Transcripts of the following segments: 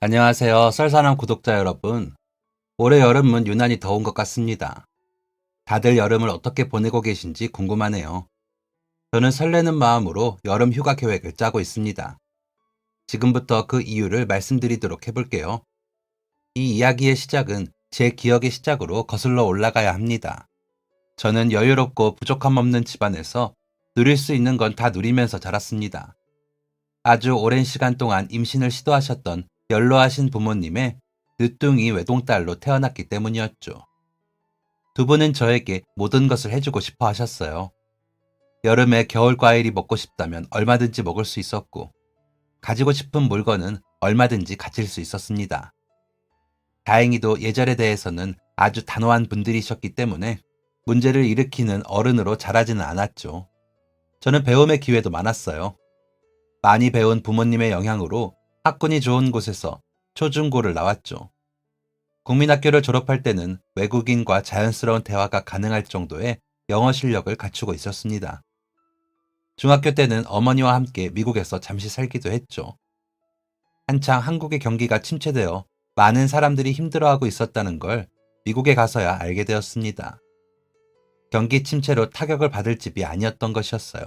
안녕하세요. 썰사람 구독자 여러분. 올해 여름은 유난히 더운 것 같습니다. 다들 여름을 어떻게 보내고 계신지 궁금하네요. 저는 설레는 마음으로 여름 휴가 계획을 짜고 있습니다. 지금부터 그 이유를 말씀드리도록 해볼게요. 이 이야기의 시작은 제 기억의 시작으로 거슬러 올라가야 합니다. 저는 여유롭고 부족함 없는 집안에서 누릴 수 있는 건 다 누리면서 자랐습니다. 아주 오랜 시간 동안 임신을 시도하셨던 연로하신 부모님의 늦둥이 외동딸로 태어났기 때문이었죠. 두 분은 저에게 모든 것을 해주고 싶어 하셨어요. 여름에 겨울 과일이 먹고 싶다면 얼마든지 먹을 수 있었고, 가지고 싶은 물건은 얼마든지 가질 수 있었습니다. 다행히도 예절에 대해서는 아주 단호한 분들이셨기 때문에 문제를 일으키는 어른으로 자라지는 않았죠. 저는 배움의 기회도 많았어요. 많이 배운 부모님의 영향으로 학군이 좋은 곳에서 초중고를 나왔죠. 국민학교를 졸업할 때는 외국인과 자연스러운 대화가 가능할 정도의 영어 실력을 갖추고 있었습니다. 중학교 때는 어머니와 함께 미국에서 잠시 살기도 했죠. 한창 한국의 경기가 침체되어 많은 사람들이 힘들어하고 있었다는 걸 미국에 가서야 알게 되었습니다. 경기 침체로 타격을 받을 집이 아니었던 것이었어요.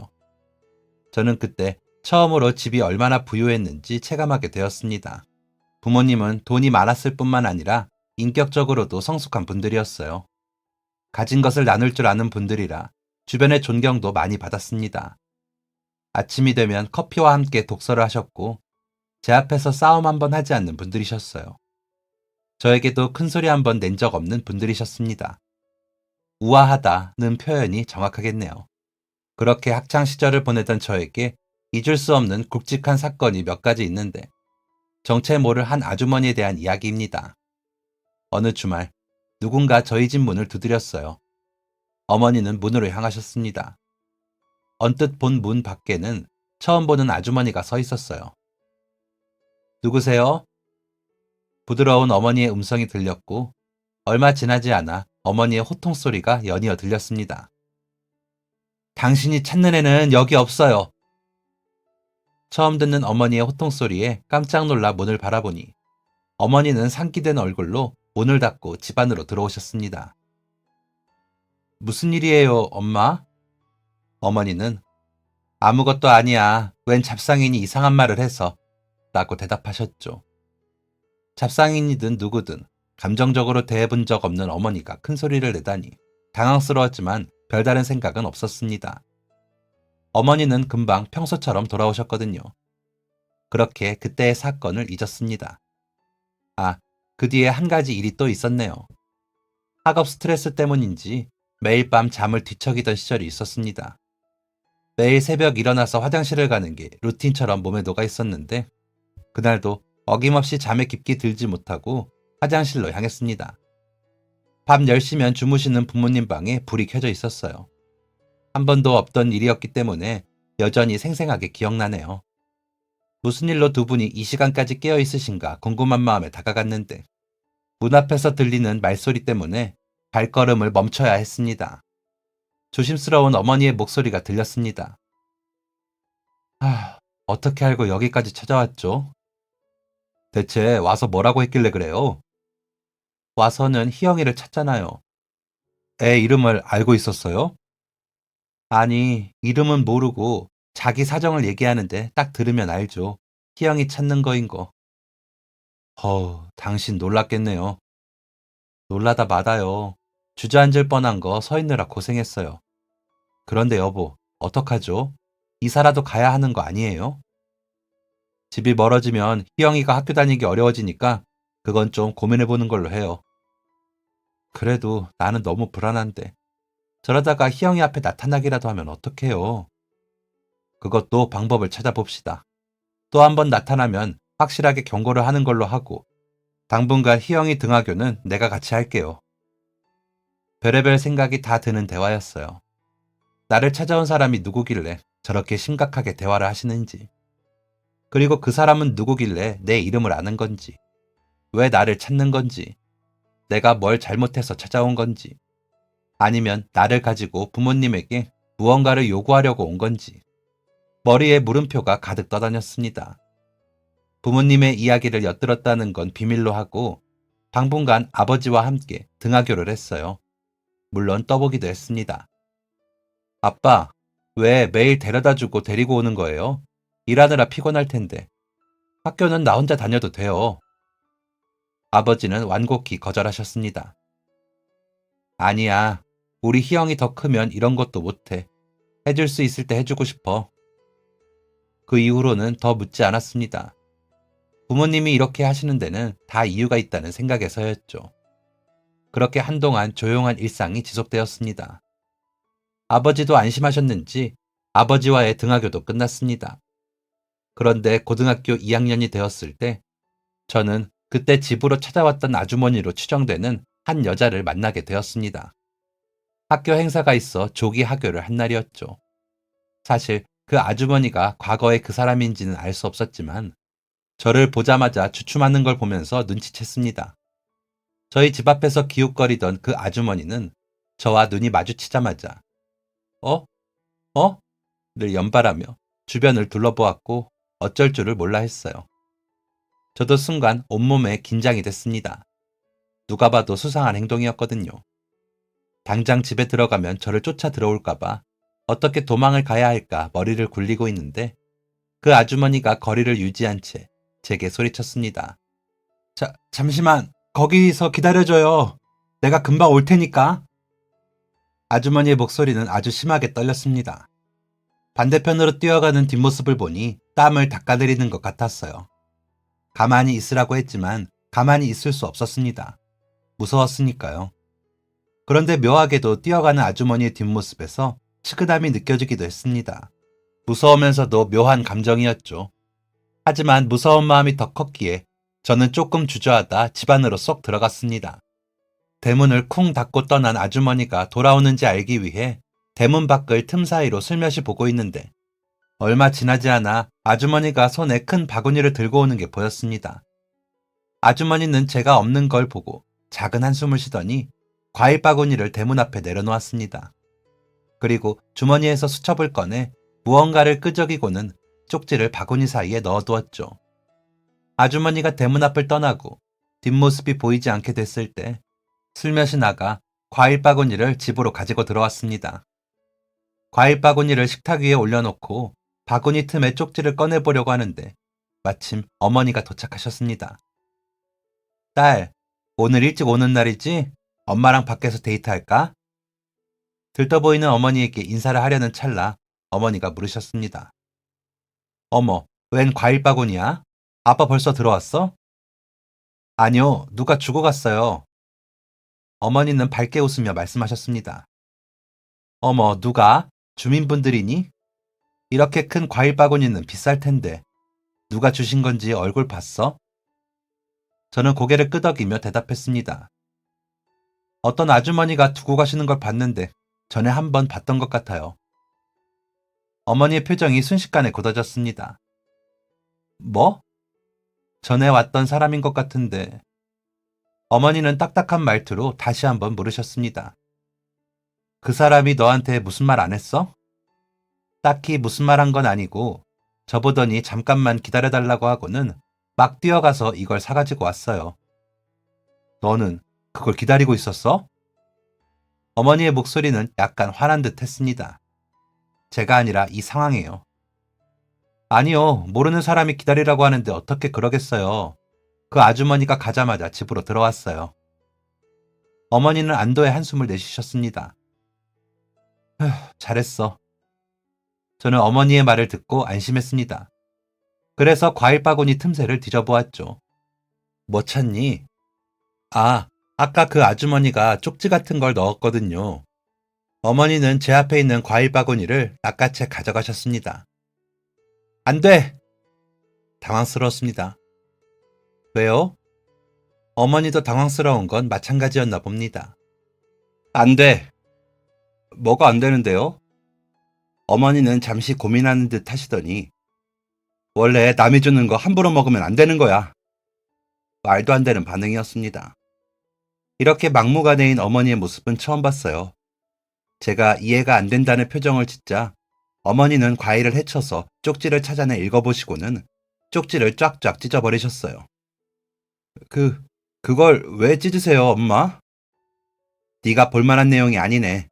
저는 그때 처음으로 집이 얼마나 부유했는지 체감하게 되었습니다. 부모님은 돈이 많았을 뿐만 아니라 인격적으로도 성숙한 분들이었어요. 가진 것을 나눌 줄 아는 분들이라 주변의 존경도 많이 받았습니다. 아침이 되면 커피와 함께 독서를 하셨고 제 앞에서 싸움 한번 하지 않는 분들이셨어요. 저에게도 큰 소리 한번 낸 적 없는 분들이셨습니다. 우아하다는 표현이 정확하겠네요. 그렇게 학창 시절을 보내던 저에게 잊을 수 없는 굵직한 사건이 몇 가지 있는데 정체 모를 한 아주머니에 대한 이야기입니다. 어느 주말 누군가 저희 집 문을 두드렸어요. 어머니는 문으로 향하셨습니다. 언뜻 본 문 밖에는 처음 보는 아주머니가 서 있었어요. 누구세요? 부드러운 어머니의 음성이 들렸고 얼마 지나지 않아 어머니의 호통 소리가 연이어 들렸습니다. 당신이 찾는 애는 여기 없어요. 처음 듣는 어머니의 호통 소리에 깜짝 놀라 문을 바라보니 어머니는 상기된 얼굴로 문을 닫고 집 안으로 들어오셨습니다. 무슨 일이에요, 엄마? 어머니는 아무것도 아니야. 웬 잡상인이 이상한 말을 해서 라고 대답하셨죠. 잡상인이든 누구든 감정적으로 대해본 적 없는 어머니가 큰 소리를 내다니 당황스러웠지만 별다른 생각은 없었습니다. 어머니는 금방 평소처럼 돌아오셨거든요. 그렇게 그때의 사건을 잊었습니다. 아, 그 뒤에 한 가지 일이 또 있었네요. 학업 스트레스 때문인지 매일 밤 잠을 뒤척이던 시절이 있었습니다. 매일 새벽 일어나서 화장실을 가는 게 루틴처럼 몸에 녹아 있었는데 그날도 어김없이 잠에 깊게 들지 못하고 화장실로 향했습니다. 밤 10시면 주무시는 부모님 방에 불이 켜져 있었어요. 한 번도 없던 일이었기 때문에 여전히 생생하게 기억나네요. 무슨 일로 두 분이 이 시간까지 깨어 있으신가 궁금한 마음에 다가갔는데 문 앞에서 들리는 말소리 때문에 발걸음을 멈춰야 했습니다. 조심스러운 어머니의 목소리가 들렸습니다. 어떻게 알고 여기까지 찾아왔죠? 대체 와서 뭐라고 했길래 그래요? 와서는 희영이를 찾잖아요. 애 이름을 알고 있었어요? 아니, 이름은 모르고 자기 사정을 얘기하는데 딱 들으면 알죠. 희영이 찾는 거인 거. 당신 놀랐겠네요. 놀라다 마다요. 주저앉을 뻔한 거 서 있느라 고생했어요. 그런데 여보, 어떡하죠? 이사라도 가야 하는 거 아니에요? 집이 멀어지면 희영이가 학교 다니기 어려워지니까 그건 좀 고민해보는 걸로 해요. 그래도 나는 너무 불안한데. 저러다가 희영이 앞에 나타나기라도 하면 어떡해요? 그것도 방법을 찾아봅시다. 또 한 번 나타나면 확실하게 경고를 하는 걸로 하고 당분간 희영이 등하교는 내가 같이 할게요. 별의별 생각이 다 드는 대화였어요. 나를 찾아온 사람이 누구길래 저렇게 심각하게 대화를 하시는지, 그리고 그 사람은 누구길래 내 이름을 아는 건지, 왜 나를 찾는 건지, 내가 뭘 잘못해서 찾아온 건지, 아니면 나를 가지고 부모님에게 무언가를 요구하려고 온 건지, 머리에 물음표가 가득 떠다녔습니다. 부모님의 이야기를 엿들었다는 건 비밀로 하고 당분간 아버지와 함께 등하교를 했어요. 물론 떠보기도 했습니다. 아빠, 왜 매일 데려다 주고 데리고 오는 거예요? 일하느라 피곤할 텐데. 학교는 나 혼자 다녀도 돼요. 아버지는 완곡히 거절하셨습니다. 아니야. 우리 희영이 더 크면 이런 것도 못해. 해줄 수 있을 때 해주고 싶어. 그 이후로는 더 묻지 않았습니다. 부모님이 이렇게 하시는 데는 다 이유가 있다는 생각에서였죠. 그렇게 한동안 조용한 일상이 지속되었습니다. 아버지도 안심하셨는지 아버지와의 등하교도 끝났습니다. 그런데 고등학교 2학년이 되었을 때 저는 그때 집으로 찾아왔던 아주머니로 추정되는 한 여자를 만나게 되었습니다. 학교 행사가 있어 조기 하교를 한 날이었죠. 사실 그 아주머니가 과거의 그 사람인지는 알 수 없었지만 저를 보자마자 주춤하는 걸 보면서 눈치챘습니다. 저희 집 앞에서 기웃거리던 그 아주머니는 저와 눈이 마주치자마자 어? 어? 를 연발하며 주변을 둘러보았고 어쩔 줄을 몰라 했어요. 저도 순간 온몸에 긴장이 됐습니다. 누가 봐도 수상한 행동이었거든요. 당장 집에 들어가면 저를 쫓아 들어올까봐 어떻게 도망을 가야 할까 머리를 굴리고 있는데 그 아주머니가 거리를 유지한 채 제게 소리쳤습니다. 잠시만, 거기서 기다려줘요. 내가 금방 올 테니까. 아주머니의 목소리는 아주 심하게 떨렸습니다. 반대편으로 뛰어가는 뒷모습을 보니 땀을 닦아내리는 것 같았어요. 가만히 있으라고 했지만 가만히 있을 수 없었습니다. 무서웠으니까요. 그런데 묘하게도 뛰어가는 아주머니의 뒷모습에서 치근함이 느껴지기도 했습니다. 무서우면서도 묘한 감정이었죠. 하지만 무서운 마음이 더 컸기에 저는 조금 주저하다 집 안으로 쏙 들어갔습니다. 대문을 쿵 닫고 떠난 아주머니가 돌아오는지 알기 위해 대문 밖을 틈 사이로 슬며시 보고 있는데 얼마 지나지 않아 아주머니가 손에 큰 바구니를 들고 오는 게 보였습니다. 아주머니는 제가 없는 걸 보고 작은 한숨을 쉬더니 과일 바구니를 대문 앞에 내려놓았습니다. 그리고 주머니에서 수첩을 꺼내 무언가를 끄적이고는 쪽지를 바구니 사이에 넣어두었죠. 아주머니가 대문 앞을 떠나고 뒷모습이 보이지 않게 됐을 때 슬며시 나가 과일 바구니를 집으로 가지고 들어왔습니다. 과일 바구니를 식탁 위에 올려놓고 바구니 틈에 쪽지를 꺼내보려고 하는데 마침 어머니가 도착하셨습니다. 딸, 오늘 일찍 오는 날이지? 엄마랑 밖에서 데이트할까? 들떠보이는 어머니에게 인사를 하려는 찰나 어머니가 물으셨습니다. 어머, 웬 과일 바구니야? 아빠 벌써 들어왔어? 아니요, 누가 주고 갔어요. 어머니는 밝게 웃으며 말씀하셨습니다. 어머, 누가? 주민분들이니? 이렇게 큰 과일 바구니는 비쌀 텐데 누가 주신 건지 얼굴 봤어? 저는 고개를 끄덕이며 대답했습니다. 어떤 아주머니가 두고 가시는 걸 봤는데 전에 한번 봤던 것 같아요. 어머니의 표정이 순식간에 굳어졌습니다. 뭐? 전에 왔던 사람인 것 같은데. 어머니는 딱딱한 말투로 다시 한번 물으셨습니다. 그 사람이 너한테 무슨 말 안 했어? 딱히 무슨 말 한 건 아니고 저보더니 잠깐만 기다려달라고 하고는 막 뛰어가서 이걸 사가지고 왔어요. 너는 그걸 기다리고 있었어? 어머니의 목소리는 약간 화난 듯 했습니다. 제가 아니라 이 상황이에요. 아니요, 모르는 사람이 기다리라고 하는데 어떻게 그러겠어요. 그 아주머니가 가자마자 집으로 들어왔어요. 어머니는 안도의 한숨을 내쉬셨습니다. 잘했어. 저는 어머니의 말을 듣고 안심했습니다. 그래서 과일 바구니 틈새를 뒤져보았죠. 뭐 찾니? 아까 그 아주머니가 쪽지 같은 걸 넣었거든요. 어머니는 제 앞에 있는 과일 바구니를 낚아채 가져가셨습니다. 안 돼! 당황스러웠습니다. 왜요? 어머니도 당황스러운 건 마찬가지였나 봅니다. 안 돼! 뭐가 안 되는데요? 어머니는 잠시 고민하는 듯 하시더니 원래 남이 주는 거 함부로 먹으면 안 되는 거야. 말도 안 되는 반응이었습니다. 이렇게 막무가내인 어머니의 모습은 처음 봤어요. 제가 이해가 안 된다는 표정을 짓자 어머니는 과일을 헤쳐서 쪽지를 찾아내 읽어보시고는 쪽지를 쫙쫙 찢어버리셨어요. 그걸 왜 찢으세요, 엄마? 네가 볼만한 내용이 아니네.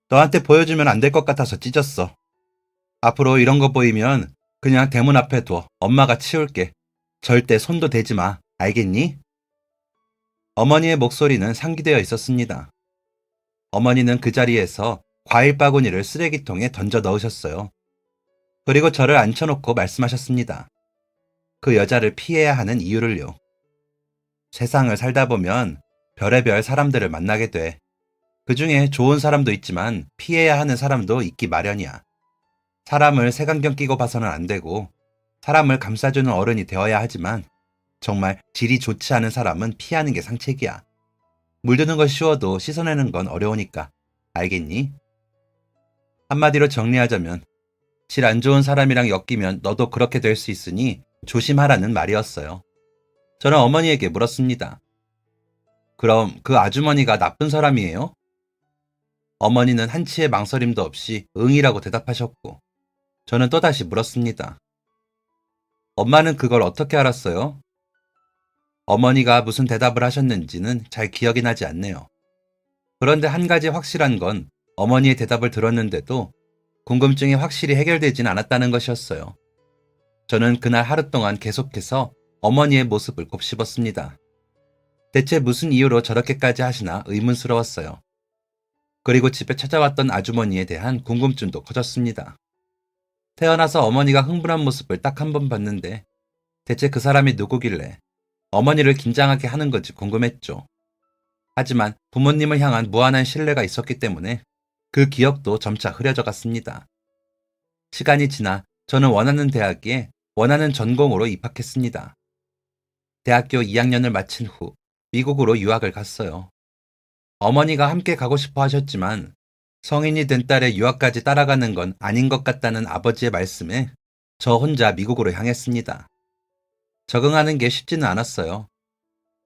너한테 보여주면 안 될 것 같아서 찢었어. 앞으로 이런 거 보이면 그냥 대문 앞에 둬. 엄마가 치울게. 절대 손도 대지 마. 알겠니? 어머니의 목소리는 상기되어 있었습니다. 어머니는 그 자리에서 과일 바구니를 쓰레기통에 던져 넣으셨어요. 그리고 저를 앉혀놓고 말씀하셨습니다. 그 여자를 피해야 하는 이유를요. 세상을 살다 보면 별의별 사람들을 만나게 돼. 그 중에 좋은 사람도 있지만 피해야 하는 사람도 있기 마련이야. 사람을 색안경 끼고 봐서는 안 되고 사람을 감싸주는 어른이 되어야 하지만 정말 질이 좋지 않은 사람은 피하는 게 상책이야. 물드는 건 쉬워도 씻어내는 건 어려우니까. 알겠니? 한마디로 정리하자면 질 안 좋은 사람이랑 엮이면 너도 그렇게 될 수 있으니 조심하라는 말이었어요. 저는 어머니에게 물었습니다. 그럼 그 아주머니가 나쁜 사람이에요? 어머니는 한치의 망설임도 없이 응이라고 대답하셨고 저는 또다시 물었습니다. 엄마는 그걸 어떻게 알았어요? 어머니가 무슨 대답을 하셨는지는 잘 기억이 나지 않네요. 그런데 한 가지 확실한 건 어머니의 대답을 들었는데도 궁금증이 확실히 해결되진 않았다는 것이었어요. 저는 그날 하루 동안 계속해서 어머니의 모습을 곱씹었습니다. 대체 무슨 이유로 저렇게까지 하시나 의문스러웠어요. 그리고 집에 찾아왔던 아주머니에 대한 궁금증도 커졌습니다. 태어나서 어머니가 흥분한 모습을 딱 한 번 봤는데 대체 그 사람이 누구길래 어머니를 긴장하게 하는 건지 궁금했죠. 하지만 부모님을 향한 무한한 신뢰가 있었기 때문에 그 기억도 점차 흐려져 갔습니다. 시간이 지나 저는 원하는 대학에 원하는 전공으로 입학했습니다. 대학교 2학년을 마친 후 미국으로 유학을 갔어요. 어머니가 함께 가고 싶어 하셨지만 성인이 된 딸의 유학까지 따라가는 건 아닌 것 같다는 아버지의 말씀에 저 혼자 미국으로 향했습니다. 적응하는 게 쉽지는 않았어요.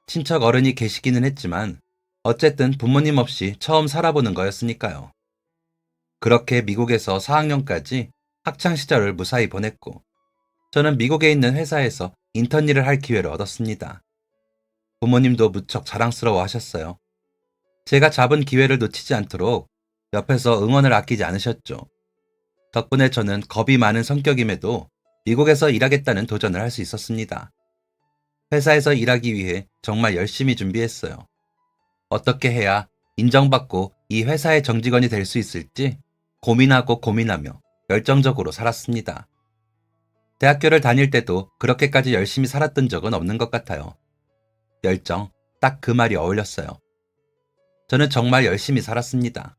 친척 어른이 계시기는 했지만 어쨌든 부모님 없이 처음 살아보는 거였으니까요. 그렇게 미국에서 4학년까지 학창시절을 무사히 보냈고 저는 미국에 있는 회사에서 인턴 일을 할 기회를 얻었습니다. 부모님도 무척 자랑스러워 하셨어요. 제가 잡은 기회를 놓치지 않도록 옆에서 응원을 아끼지 않으셨죠. 덕분에 저는 겁이 많은 성격임에도 미국에서 일하겠다는 도전을 할 수 있었습니다. 회사에서 일하기 위해 정말 열심히 준비했어요. 어떻게 해야 인정받고 이 회사의 정직원이 될 수 있을지 고민하고 고민하며 열정적으로 살았습니다. 대학교를 다닐 때도 그렇게까지 열심히 살았던 적은 없는 것 같아요. 열정, 딱 그 말이 어울렸어요. 저는 정말 열심히 살았습니다.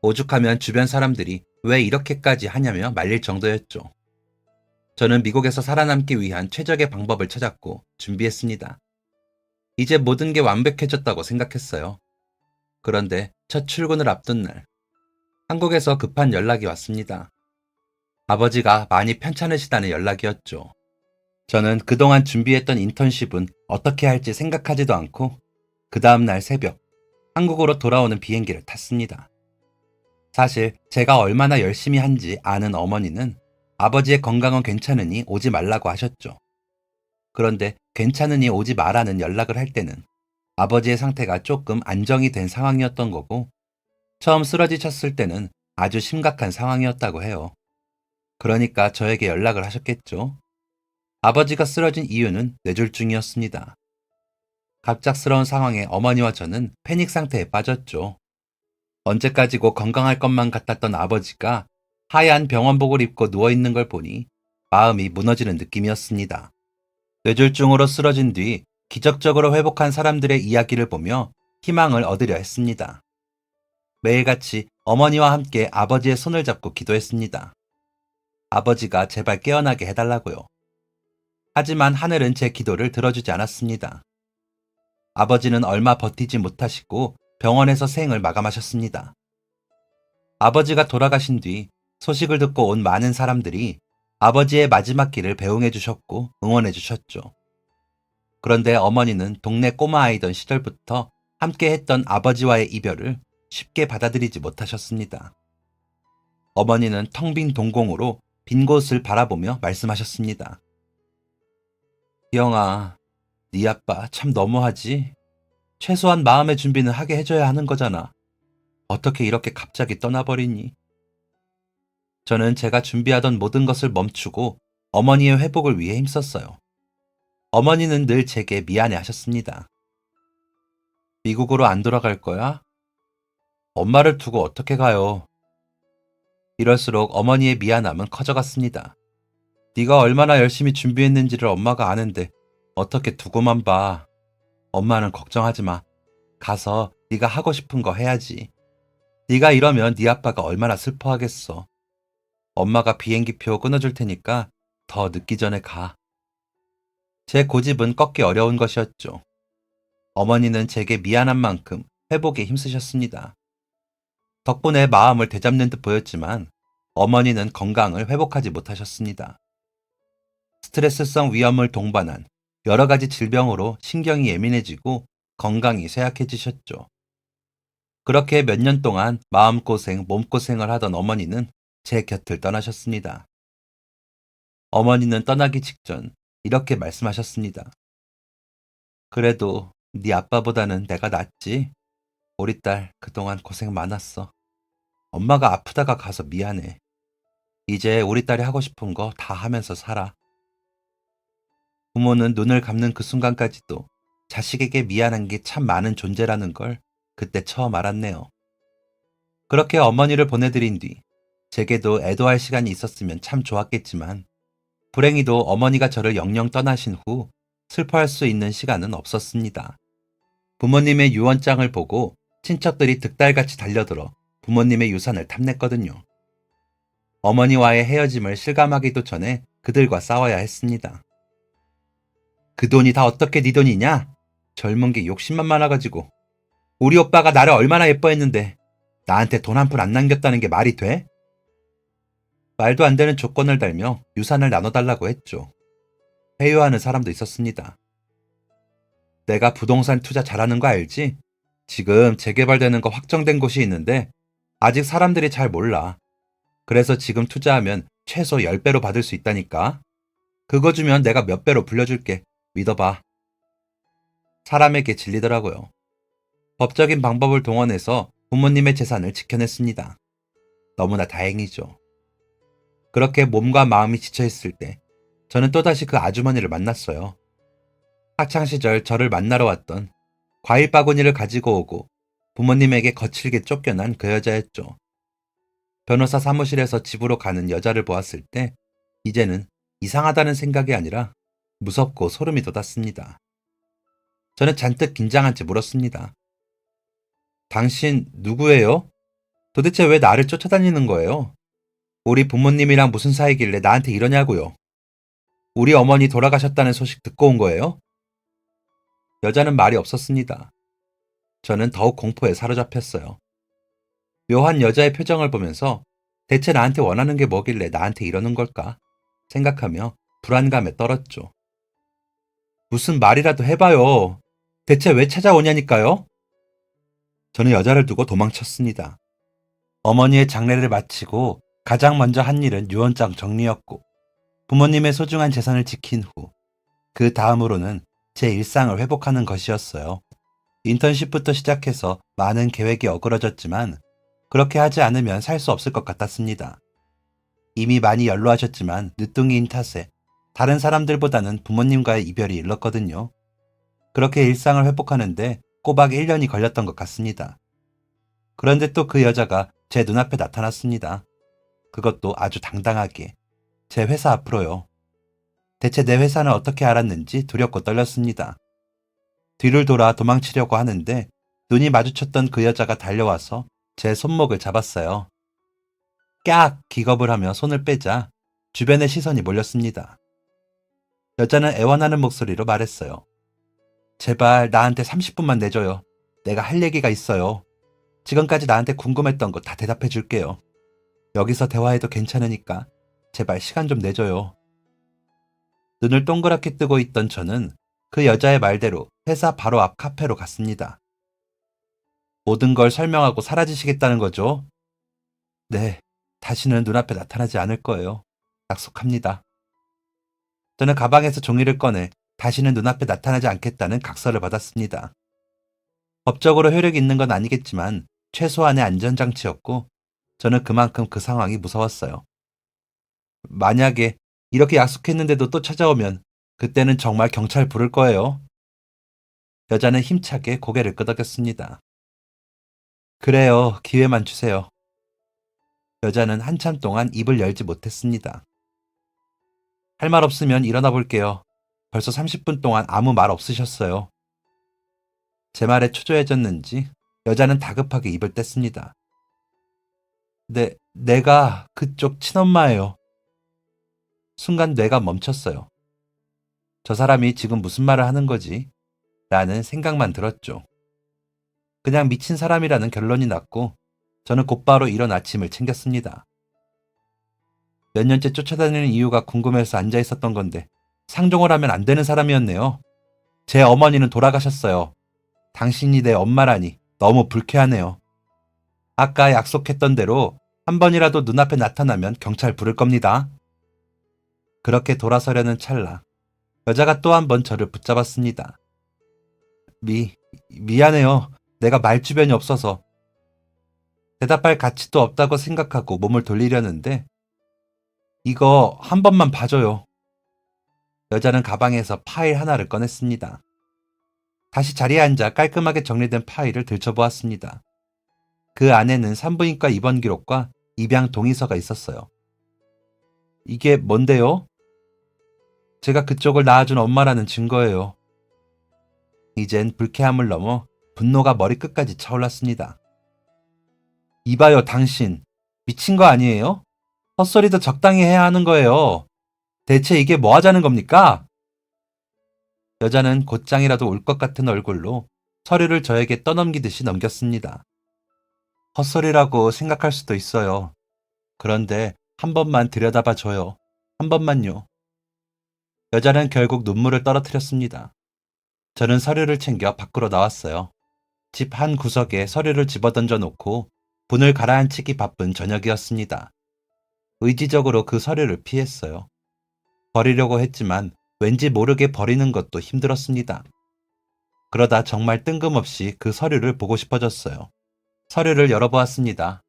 오죽하면 주변 사람들이 왜 이렇게까지 하냐며 말릴 정도였죠. 저는 미국에서 살아남기 위한 최적의 방법을 찾았고 준비했습니다. 이제 모든 게 완벽해졌다고 생각했어요. 그런데 첫 출근을 앞둔 날, 한국에서 급한 연락이 왔습니다. 아버지가 많이 편찮으시다는 연락이었죠. 저는 그동안 준비했던 인턴십은 어떻게 할지 생각하지도 않고 그 다음날 새벽 한국으로 돌아오는 비행기를 탔습니다. 사실 제가 얼마나 열심히 한지 아는 어머니는 아버지의 건강은 괜찮으니 오지 말라고 하셨죠. 그런데 괜찮으니 오지 마라는 연락을 할 때는 아버지의 상태가 조금 안정이 된 상황이었던 거고 처음 쓰러지셨을 때는 아주 심각한 상황이었다고 해요. 그러니까 저에게 연락을 하셨겠죠. 아버지가 쓰러진 이유는 뇌졸중이었습니다. 갑작스러운 상황에 어머니와 저는 패닉 상태에 빠졌죠. 언제까지고 건강할 것만 같았던 아버지가 하얀 병원복을 입고 누워있는 걸 보니 마음이 무너지는 느낌이었습니다. 뇌졸중으로 쓰러진 뒤 기적적으로 회복한 사람들의 이야기를 보며 희망을 얻으려 했습니다. 매일같이 어머니와 함께 아버지의 손을 잡고 기도했습니다. 아버지가 제발 깨어나게 해달라고요. 하지만 하늘은 제 기도를 들어주지 않았습니다. 아버지는 얼마 버티지 못하시고 병원에서 생을 마감하셨습니다. 아버지가 돌아가신 뒤 소식을 듣고 온 많은 사람들이 아버지의 마지막 길을 배웅해 주셨고 응원해 주셨죠. 그런데 어머니는 동네 꼬마아이던 시절부터 함께 했던 아버지와의 이별을 쉽게 받아들이지 못하셨습니다. 어머니는 텅 빈 동공으로 빈 곳을 바라보며 말씀하셨습니다. 기영아, 네 아빠 참 너무하지? 최소한 마음의 준비는 하게 해줘야 하는 거잖아. 어떻게 이렇게 갑자기 떠나버리니? 저는 제가 준비하던 모든 것을 멈추고 어머니의 회복을 위해 힘썼어요. 어머니는 늘 제게 미안해 하셨습니다. 미국으로 안 돌아갈 거야? 엄마를 두고 어떻게 가요? 이럴수록 어머니의 미안함은 커져갔습니다. 네가 얼마나 열심히 준비했는지를 엄마가 아는데 어떻게 두고만 봐. 엄마는 걱정하지 마. 가서 네가 하고 싶은 거 해야지. 네가 이러면 네 아빠가 얼마나 슬퍼하겠어. 엄마가 비행기표 끊어줄 테니까 더 늦기 전에 가. 제 고집은 꺾기 어려운 것이었죠. 어머니는 제게 미안한 만큼 회복에 힘쓰셨습니다. 덕분에 마음을 되잡는 듯 보였지만 어머니는 건강을 회복하지 못하셨습니다. 스트레스성 위염을 동반한 여러 가지 질병으로 신경이 예민해지고 건강이 쇠약해지셨죠. 그렇게 몇 년 동안 마음고생, 몸고생을 하던 어머니는 제 곁을 떠나셨습니다. 어머니는 떠나기 직전 이렇게 말씀하셨습니다. 그래도 네 아빠보다는 내가 낫지. 우리 딸 그동안 고생 많았어. 엄마가 아프다가 가서 미안해. 이제 우리 딸이 하고 싶은 거 다 하면서 살아. 부모는 눈을 감는 그 순간까지도 자식에게 미안한 게 참 많은 존재라는 걸 그때 처음 알았네요. 그렇게 어머니를 보내드린 뒤 제게도 애도할 시간이 있었으면 참 좋았겠지만 불행히도 어머니가 저를 영영 떠나신 후 슬퍼할 수 있는 시간은 없었습니다. 부모님의 유언장을 보고 친척들이 득달같이 달려들어 부모님의 유산을 탐냈거든요. 어머니와의 헤어짐을 실감하기도 전에 그들과 싸워야 했습니다. 그 돈이 다 어떻게 네 돈이냐? 젊은 게 욕심만 많아가지고. 우리 오빠가 나를 얼마나 예뻐했는데 나한테 돈 한 푼 안 남겼다는 게 말이 돼? 말도 안 되는 조건을 달며 유산을 나눠달라고 했죠. 회유하는 사람도 있었습니다. 내가 부동산 투자 잘하는 거 알지? 지금 재개발되는 거 확정된 곳이 있는데 아직 사람들이 잘 몰라. 그래서 지금 투자하면 최소 10배로 받을 수 있다니까. 그거 주면 내가 몇 배로 불려줄게. 믿어봐. 사람에게 질리더라고요. 법적인 방법을 동원해서 부모님의 재산을 지켜냈습니다. 너무나 다행이죠. 그렇게 몸과 마음이 지쳐있을 때 저는 또다시 그 아주머니를 만났어요. 학창시절 저를 만나러 왔던 과일 바구니를 가지고 오고 부모님에게 거칠게 쫓겨난 그 여자였죠. 변호사 사무실에서 집으로 가는 여자를 보았을 때 이제는 이상하다는 생각이 아니라 무섭고 소름이 돋았습니다. 저는 잔뜩 긴장한 채 물었습니다. 당신 누구예요? 도대체 왜 나를 쫓아다니는 거예요? 우리 부모님이랑 무슨 사이길래 나한테 이러냐고요? 우리 어머니 돌아가셨다는 소식 듣고 온 거예요? 여자는 말이 없었습니다. 저는 더욱 공포에 사로잡혔어요. 묘한 여자의 표정을 보면서 대체 나한테 원하는 게 뭐길래 나한테 이러는 걸까 생각하며 불안감에 떨었죠. 무슨 말이라도 해봐요. 대체 왜 찾아오냐니까요? 저는 여자를 두고 도망쳤습니다. 어머니의 장례를 마치고 가장 먼저 한 일은 유언장 정리였고 부모님의 소중한 재산을 지킨 후 그 다음으로는 제 일상을 회복하는 것이었어요. 인턴십부터 시작해서 많은 계획이 어그러졌지만 그렇게 하지 않으면 살 수 없을 것 같았습니다. 이미 많이 연로하셨지만 늦둥이인 탓에 다른 사람들보다는 부모님과의 이별이 일렀거든요. 그렇게 일상을 회복하는데 꼬박 1년이 걸렸던 것 같습니다. 그런데 또 그 여자가 제 눈앞에 나타났습니다. 그것도 아주 당당하게. 제 회사 앞으로요. 대체 내 회사는 어떻게 알았는지 두렵고 떨렸습니다. 뒤를 돌아 도망치려고 하는데 눈이 마주쳤던 그 여자가 달려와서 제 손목을 잡았어요. 깍! 기겁을 하며 손을 빼자 주변의 시선이 몰렸습니다. 여자는 애원하는 목소리로 말했어요. 제발 나한테 30분만 내줘요. 내가 할 얘기가 있어요. 지금까지 나한테 궁금했던 거 다 대답해 줄게요. 여기서 대화해도 괜찮으니까 제발 시간 좀 내줘요. 눈을 동그랗게 뜨고 있던 저는 그 여자의 말대로 회사 바로 앞 카페로 갔습니다. 모든 걸 설명하고 사라지시겠다는 거죠? 네, 다시는 눈앞에 나타나지 않을 거예요. 약속합니다. 저는 가방에서 종이를 꺼내 다시는 눈앞에 나타나지 않겠다는 각서를 받았습니다. 법적으로 효력이 있는 건 아니겠지만 최소한의 안전장치였고 저는 그만큼 그 상황이 무서웠어요. 만약에 이렇게 약속했는데도 또 찾아오면 그때는 정말 경찰 부를 거예요. 여자는 힘차게 고개를 끄덕였습니다. 그래요, 기회만 주세요. 여자는 한참 동안 입을 열지 못했습니다. 할 말 없으면 일어나 볼게요. 벌써 30분 동안 아무 말 없으셨어요. 제 말에 초조해졌는지 여자는 다급하게 입을 뗐습니다. 내가 그쪽 친엄마예요. 순간 뇌가 멈췄어요. 저 사람이 지금 무슨 말을 하는 거지? 라는 생각만 들었죠. 그냥 미친 사람이라는 결론이 났고 저는 곧바로 일어나 아침을 챙겼습니다. 몇 년째 쫓아다니는 이유가 궁금해서 앉아 있었던 건데 상종을 하면 안 되는 사람이었네요. 제 어머니는 돌아가셨어요. 당신이 내 엄마라니 너무 불쾌하네요. 아까 약속했던 대로 한 번이라도 눈앞에 나타나면 경찰 부를 겁니다. 그렇게 돌아서려는 찰나 여자가 또 한 번 저를 붙잡았습니다. 미안해요. 내가 말주변이 없어서. 대답할 가치도 없다고 생각하고 몸을 돌리려는데 이거 한 번만 봐줘요. 여자는 가방에서 파일 하나를 꺼냈습니다. 다시 자리에 앉아 깔끔하게 정리된 파일을 들춰보았습니다. 그 안에는 산부인과 입원 기록과 입양 동의서가 있었어요. 이게 뭔데요? 제가 그쪽을 낳아준 엄마라는 증거예요. 이젠 불쾌함을 넘어 분노가 머리끝까지 차올랐습니다. 이봐요, 당신. 미친 거 아니에요? 헛소리도 적당히 해야 하는 거예요. 대체 이게 뭐 하자는 겁니까? 여자는 곧장이라도 울 것 같은 얼굴로 서류를 저에게 떠넘기듯이 넘겼습니다. 헛소리라고 생각할 수도 있어요. 그런데 한 번만 들여다봐 줘요. 한 번만요. 여자는 결국 눈물을 떨어뜨렸습니다. 저는 서류를 챙겨 밖으로 나왔어요. 집 한 구석에 서류를 집어던져 놓고 분을 가라앉히기 바쁜 저녁이었습니다. 의지적으로 그 서류를 피했어요. 버리려고 했지만 왠지 모르게 버리는 것도 힘들었습니다. 그러다 정말 뜬금없이 그 서류를 보고 싶어졌어요. 서류를 열어보았습니다.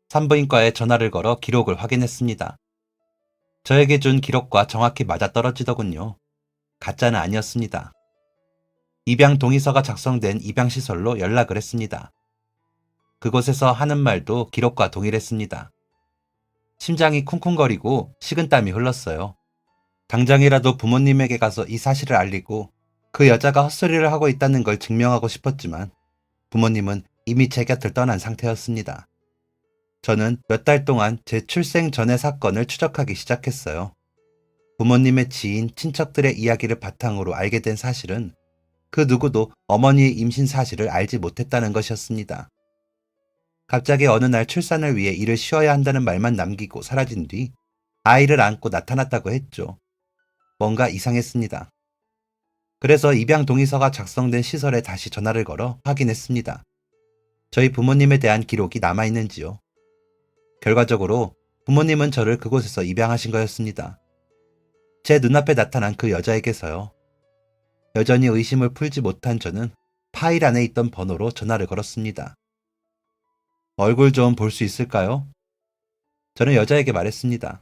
산부인과에 전화를 걸어 기록을 확인했습니다. 저에게 준 기록과 정확히 맞아떨어지더군요. 가짜는 아니었습니다. 입양 동의서가 작성된 입양시설로 연락을 했습니다. 그곳에서 하는 말도 기록과 동일했습니다. 심장이 쿵쿵거리고 식은땀이 흘렀어요. 당장이라도 부모님에게 가서 이 사실을 알리고 그 여자가 헛소리를 하고 있다는 걸 증명하고 싶었지만 부모님은 이미 제 곁을 떠난 상태였습니다. 저는 몇 달 동안 제 출생 전의 사건을 추적하기 시작했어요. 부모님의 지인, 친척들의 이야기를 바탕으로 알게 된 사실은 그 누구도 어머니의 임신 사실을 알지 못했다는 것이었습니다. 갑자기 어느 날 출산을 위해 일을 쉬어야 한다는 말만 남기고 사라진 뒤 아이를 안고 나타났다고 했죠. 뭔가 이상했습니다. 그래서 입양 동의서가 작성된 시설에 다시 전화를 걸어 확인했습니다. 저희 부모님에 대한 기록이 남아있는지요. 결과적으로 부모님은 저를 그곳에서 입양하신 거였습니다. 제 눈앞에 나타난 그 여자에게서요. 여전히 의심을 풀지 못한 저는 파일 안에 있던 번호로 전화를 걸었습니다. 얼굴 좀 볼 수 있을까요? 저는 여자에게 말했습니다.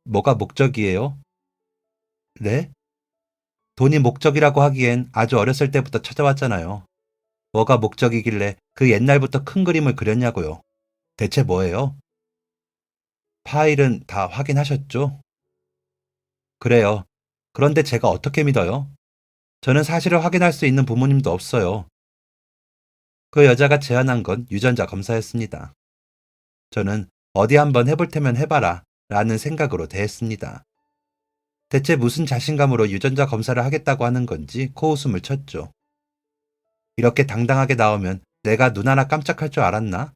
뭐가 목적이에요? 네? 돈이 목적이라고 하기엔 아주 어렸을 때부터 찾아왔잖아요. 뭐가 목적이길래 그 옛날부터 큰 그림을 그렸냐고요. 대체 뭐예요? 파일은 다 확인하셨죠? 그래요. 그런데 제가 어떻게 믿어요? 저는 사실을 확인할 수 있는 부모님도 없어요. 그 여자가 제안한 건 유전자 검사였습니다. 저는 어디 한번 해볼 테면 해봐라 라는 생각으로 대했습니다. 대체 무슨 자신감으로 유전자 검사를 하겠다고 하는 건지 코웃음을 쳤죠. 이렇게 당당하게 나오면 내가 눈 하나 깜짝할 줄 알았나?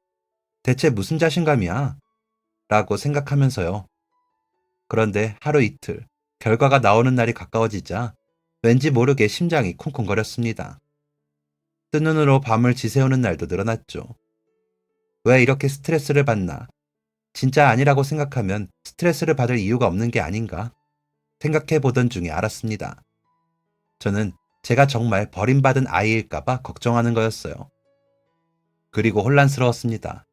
대체 무슨 자신감이야? 라고 생각하면서요. 그런데 하루 이틀, 결과가 나오는 날이 가까워지자 왠지 모르게 심장이 쿵쿵거렸습니다. 뜬 눈으로 밤을 지새우는 날도 늘어났죠. 왜 이렇게 스트레스를 받나? 진짜 아니라고 생각하면 스트레스를 받을 이유가 없는 게 아닌가? 생각해 보던 중에 알았습니다. 저는 제가 정말 버림받은 아이일까봐 걱정하는 거였어요. 그리고 혼란스러웠습니다.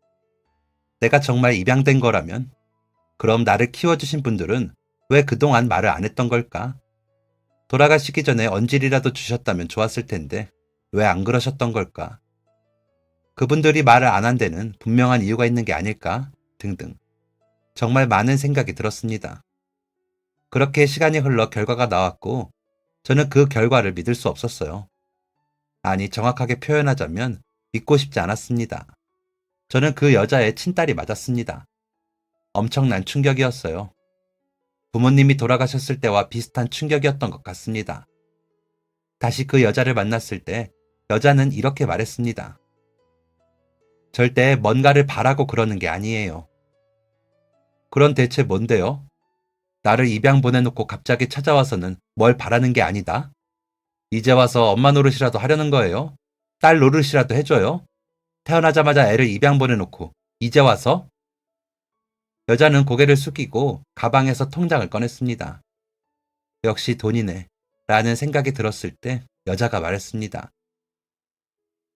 내가 정말 입양된 거라면, 그럼 나를 키워주신 분들은 왜 그동안 말을 안 했던 걸까? 돌아가시기 전에 언질이라도 주셨다면 좋았을 텐데, 왜 안 그러셨던 걸까? 그분들이 말을 안 한 데는 분명한 이유가 있는 게 아닐까? 등등. 정말 많은 생각이 들었습니다. 그렇게 시간이 흘러 결과가 나왔고, 저는 그 결과를 믿을 수 없었어요. 아니, 정확하게 표현하자면 믿고 싶지 않았습니다. 저는 그 여자의 친딸이 맞았습니다. 엄청난 충격이었어요. 부모님이 돌아가셨을 때와 비슷한 충격이었던 것 같습니다. 다시 그 여자를 만났을 때 여자는 이렇게 말했습니다. 절대 뭔가를 바라고 그러는 게 아니에요. 그런 대체 뭔데요? 나를 입양 보내놓고 갑자기 찾아와서는 뭘 바라는 게 아니다? 이제 와서 엄마 노릇이라도 하려는 거예요? 딸 노릇이라도 해줘요? 태어나자마자 애를 입양 보내놓고 이제 와서? 여자는 고개를 숙이고 가방에서 통장을 꺼냈습니다. 역시 돈이네 라는 생각이 들었을 때 여자가 말했습니다.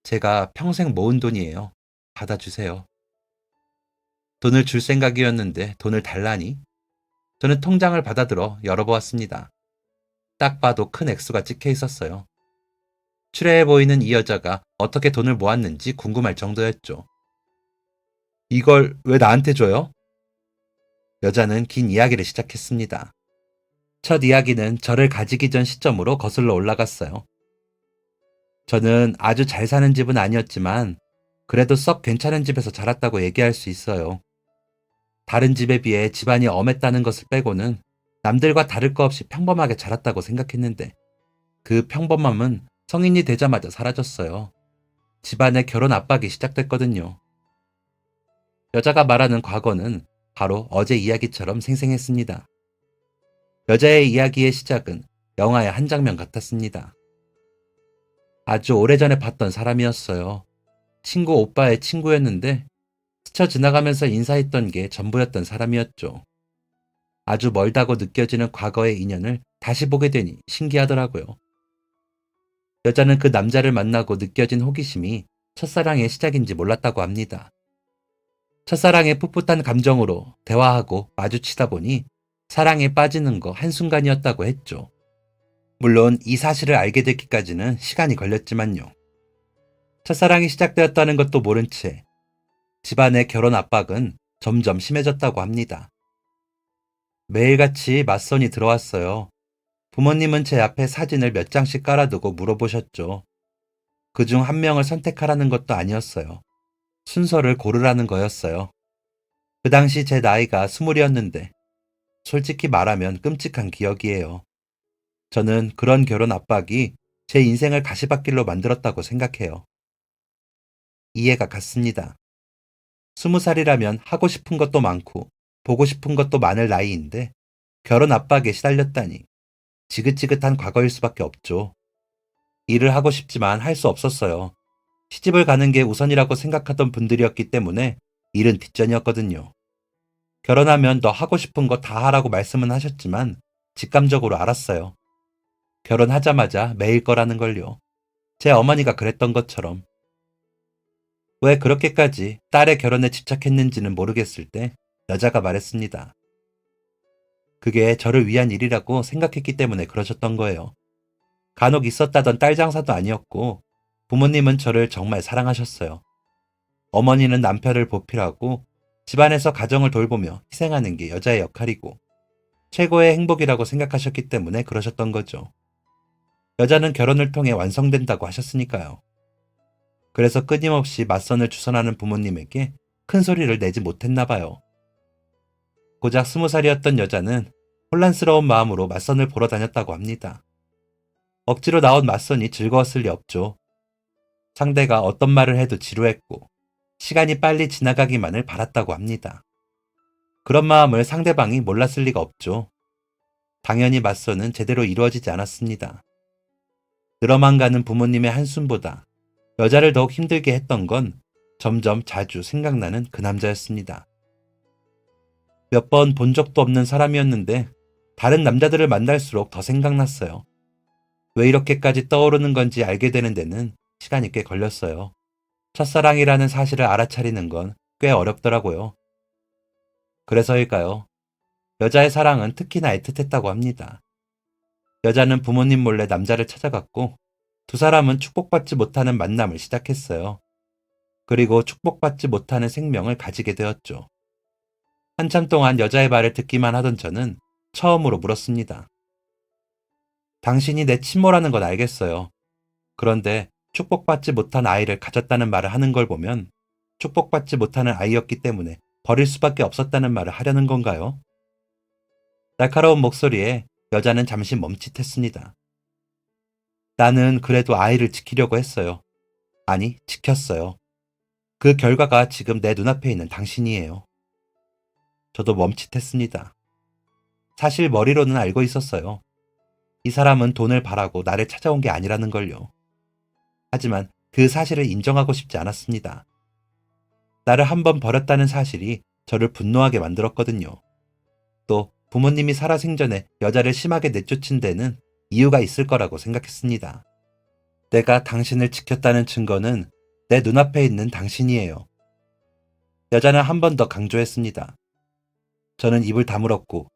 제가 평생 모은 돈이에요. 받아주세요. 돈을 줄 생각이었는데 돈을 달라니? 저는 통장을 받아들어 열어보았습니다. 딱 봐도 큰 액수가 찍혀 있었어요. 추레해 보이는 이 여자가 어떻게 돈을 모았는지 궁금할 정도였죠. 이걸 왜 나한테 줘요? 여자는 긴 이야기를 시작했습니다. 첫 이야기는 저를 가지기 전 시점으로 거슬러 올라갔어요. 저는 아주 잘 사는 집은 아니었지만 그래도 썩 괜찮은 집에서 자랐다고 얘기할 수 있어요. 다른 집에 비해 집안이 엄했다는 것을 빼고는 남들과 다를 거 없이 평범하게 자랐다고 생각했는데 그 평범함은 성인이 되자마자 사라졌어요. 집안의 결혼 압박이 시작됐거든요. 여자가 말하는 과거는 바로 어제 이야기처럼 생생했습니다. 여자의 이야기의 시작은 영화의 한 장면 같았습니다. 아주 오래전에 봤던 사람이었어요. 친구 오빠의 친구였는데 스쳐 지나가면서 인사했던 게 전부였던 사람이었죠. 아주 멀다고 느껴지는 과거의 인연을 다시 보게 되니 신기하더라고요. 여자는 그 남자를 만나고 느껴진 호기심이 첫사랑의 시작인지 몰랐다고 합니다. 첫사랑의 풋풋한 감정으로 대화하고 마주치다 보니 사랑에 빠지는 거 한순간이었다고 했죠. 물론 이 사실을 알게 되기까지는 시간이 걸렸지만요. 첫사랑이 시작되었다는 것도 모른 채 집안의 결혼 압박은 점점 심해졌다고 합니다. 매일같이 맞선이 들어왔어요. 부모님은 제 앞에 사진을 몇 장씩 깔아두고 물어보셨죠. 그중 한 명을 선택하라는 것도 아니었어요. 순서를 고르라는 거였어요. 그 당시 제 나이가 20이었는데 솔직히 말하면 끔찍한 기억이에요. 저는 그런 결혼 압박이 제 인생을 가시밭길로 만들었다고 생각해요. 이해가 갔습니다. 20살이라면 하고 싶은 것도 많고 보고 싶은 것도 많을 나이인데 결혼 압박에 시달렸다니 지긋지긋한 과거일 수밖에 없죠. 일을 하고 싶지만 할 수 없었어요. 시집을 가는 게 우선이라고 생각하던 분들이었기 때문에 일은 뒷전이었거든요. 결혼하면 너 하고 싶은 거 다 하라고 말씀은 하셨지만 직감적으로 알았어요. 결혼하자마자 매일 거라는 걸요. 제 어머니가 그랬던 것처럼. 왜 그렇게까지 딸의 결혼에 집착했는지는 모르겠을 때 여자가 말했습니다. 그게 저를 위한 일이라고 생각했기 때문에 그러셨던 거예요. 간혹 있었다던 딸 장사도 아니었고 부모님은 저를 정말 사랑하셨어요. 어머니는 남편을 보필하고 집안에서 가정을 돌보며 희생하는 게 여자의 역할이고 최고의 행복이라고 생각하셨기 때문에 그러셨던 거죠. 여자는 결혼을 통해 완성된다고 하셨으니까요. 그래서 끊임없이 맞선을 주선하는 부모님에게 큰 소리를 내지 못했나 봐요. 고작 20살이었던 여자는 혼란스러운 마음으로 맞선을 보러 다녔다고 합니다. 억지로 나온 맞선이 즐거웠을 리 없죠. 상대가 어떤 말을 해도 지루했고 시간이 빨리 지나가기만을 바랐다고 합니다. 그런 마음을 상대방이 몰랐을 리가 없죠. 당연히 맞선은 제대로 이루어지지 않았습니다. 늘어만 가는 부모님의 한숨보다 여자를 더욱 힘들게 했던 건 점점 자주 생각나는 그 남자였습니다. 몇 번 본 적도 없는 사람이었는데 다른 남자들을 만날수록 더 생각났어요. 왜 이렇게까지 떠오르는 건지 알게 되는 데는 시간이 꽤 걸렸어요. 첫사랑이라는 사실을 알아차리는 건 꽤 어렵더라고요. 그래서일까요? 여자의 사랑은 특히나 애틋했다고 합니다. 여자는 부모님 몰래 남자를 찾아갔고 두 사람은 축복받지 못하는 만남을 시작했어요. 그리고 축복받지 못하는 생명을 가지게 되었죠. 한참 동안 여자의 말을 듣기만 하던 저는 처음으로 물었습니다. 당신이 내 친모라는 건 알겠어요. 그런데 축복받지 못한 아이를 가졌다는 말을 하는 걸 보면 축복받지 못하는 아이였기 때문에 버릴 수밖에 없었다는 말을 하려는 건가요? 날카로운 목소리에 여자는 잠시 멈칫했습니다. 나는 그래도 아이를 지키려고 했어요. 아니, 지켰어요. 그 결과가 지금 내 눈앞에 있는 당신이에요. 저도 멈칫했습니다. 사실 머리로는 알고 있었어요. 이 사람은 돈을 바라고 나를 찾아온 게 아니라는 걸요. 하지만 그 사실을 인정하고 싶지 않았습니다. 나를 한번 버렸다는 사실이 저를 분노하게 만들었거든요. 또 부모님이 살아생전에 여자를 심하게 내쫓은 데는 이유가 있을 거라고 생각했습니다. 내가 당신을 지켰다는 증거는 내 눈앞에 있는 당신이에요. 여자는 한 번 더 강조했습니다. 저는 입을 다물었고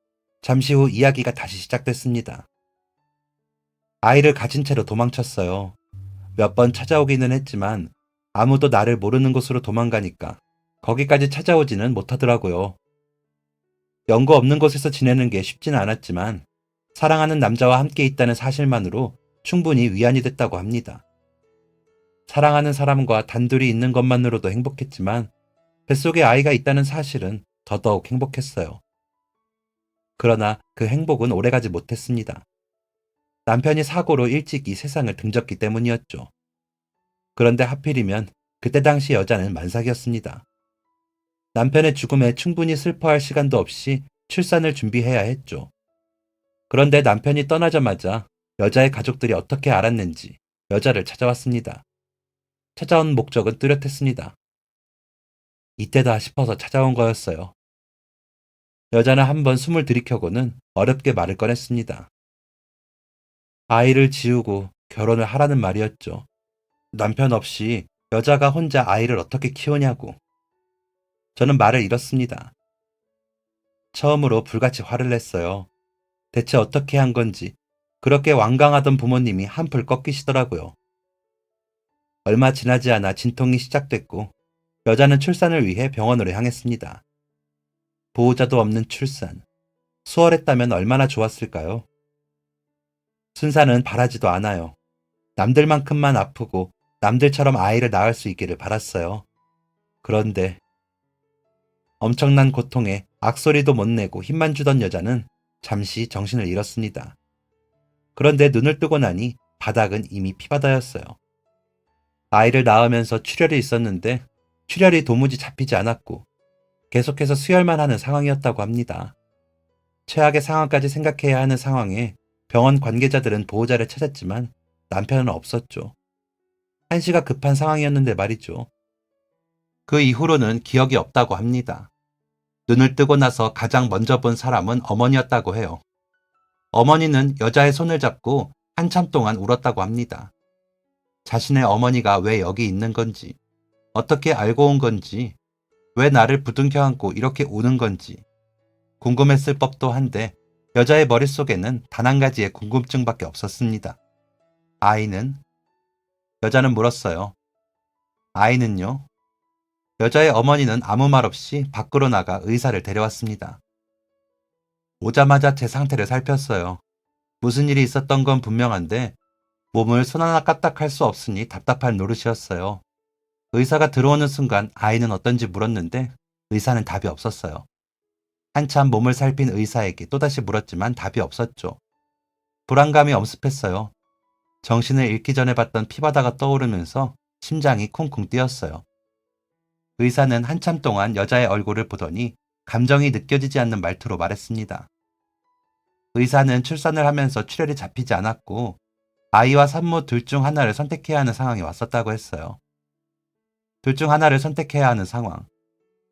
잠시 후 이야기가 다시 시작됐습니다. 아이를 가진 채로 도망쳤어요. 몇 번 찾아오기는 했지만 아무도 나를 모르는 곳으로 도망가니까 거기까지 찾아오지는 못하더라고요. 연고 없는 곳에서 지내는 게 쉽지는 않았지만 사랑하는 남자와 함께 있다는 사실만으로 충분히 위안이 됐다고 합니다. 사랑하는 사람과 단둘이 있는 것만으로도 행복했지만 뱃속에 아이가 있다는 사실은 더더욱 행복했어요. 그러나 그 행복은 오래가지 못했습니다. 남편이 사고로 일찍 이 세상을 등졌기 때문이었죠. 그런데 하필이면 그때 당시 여자는 만삭이었습니다. 남편의 죽음에 충분히 슬퍼할 시간도 없이 출산을 준비해야 했죠. 그런데 남편이 떠나자마자 여자의 가족들이 어떻게 알았는지 여자를 찾아왔습니다. 찾아온 목적은 뚜렷했습니다. 이때다 싶어서 찾아온 거였어요. 여자는 한번 숨을 들이켜고는 어렵게 말을 꺼냈습니다. 아이를 지우고 결혼을 하라는 말이었죠. 남편 없이 여자가 혼자 아이를 어떻게 키우냐고. 저는 말을 잃었습니다. 처음으로 불같이 화를 냈어요. 대체 어떻게 한 건지 그렇게 완강하던 부모님이 한풀 꺾이시더라고요. 얼마 지나지 않아 진통이 시작됐고 여자는 출산을 위해 병원으로 향했습니다. 보호자도 없는 출산. 수월했다면 얼마나 좋았을까요? 순사는 바라지도 않아요. 남들만큼만 아프고 남들처럼 아이를 낳을 수 있기를 바랐어요. 그런데 엄청난 고통에 악소리도 못 내고 힘만 주던 여자는 잠시 정신을 잃었습니다. 그런데 눈을 뜨고 나니 바닥은 이미 피바다였어요. 아이를 낳으면서 출혈이 있었는데 출혈이 도무지 잡히지 않았고 계속해서 수혈만 하는 상황이었다고 합니다. 최악의 상황까지 생각해야 하는 상황에 병원 관계자들은 보호자를 찾았지만 남편은 없었죠. 한시가 급한 상황이었는데 말이죠. 그 이후로는 기억이 없다고 합니다. 눈을 뜨고 나서 가장 먼저 본 사람은 어머니였다고 해요. 어머니는 여자의 손을 잡고 한참 동안 울었다고 합니다. 자신의 어머니가 왜 여기 있는 건지, 어떻게 알고 온 건지, 왜 나를 부둥켜 안고 이렇게 우는 건지 궁금했을 법도 한데 여자의 머릿속에는 단 한 가지의 궁금증밖에 없었습니다. 아이는? 여자는 물었어요. 아이는요? 여자의 어머니는 아무 말 없이 밖으로 나가 의사를 데려왔습니다. 오자마자 제 상태를 살폈어요. 무슨 일이 있었던 건 분명한데 몸을 손 하나 까딱할 수 없으니 답답한 노릇이었어요. 의사가 들어오는 순간 아이는 어떤지 물었는데 의사는 답이 없었어요. 한참 몸을 살핀 의사에게 또다시 물었지만 답이 없었죠. 불안감이 엄습했어요. 정신을 잃기 전에 봤던 피바다가 떠오르면서 심장이 쿵쿵 뛰었어요. 의사는 한참 동안 여자의 얼굴을 보더니 감정이 느껴지지 않는 말투로 말했습니다. 의사는 출산을 하면서 출혈이 잡히지 않았고 아이와 산모 둘 중 하나를 선택해야 하는 상황이 왔었다고 했어요. 둘 중 하나를 선택해야 하는 상황.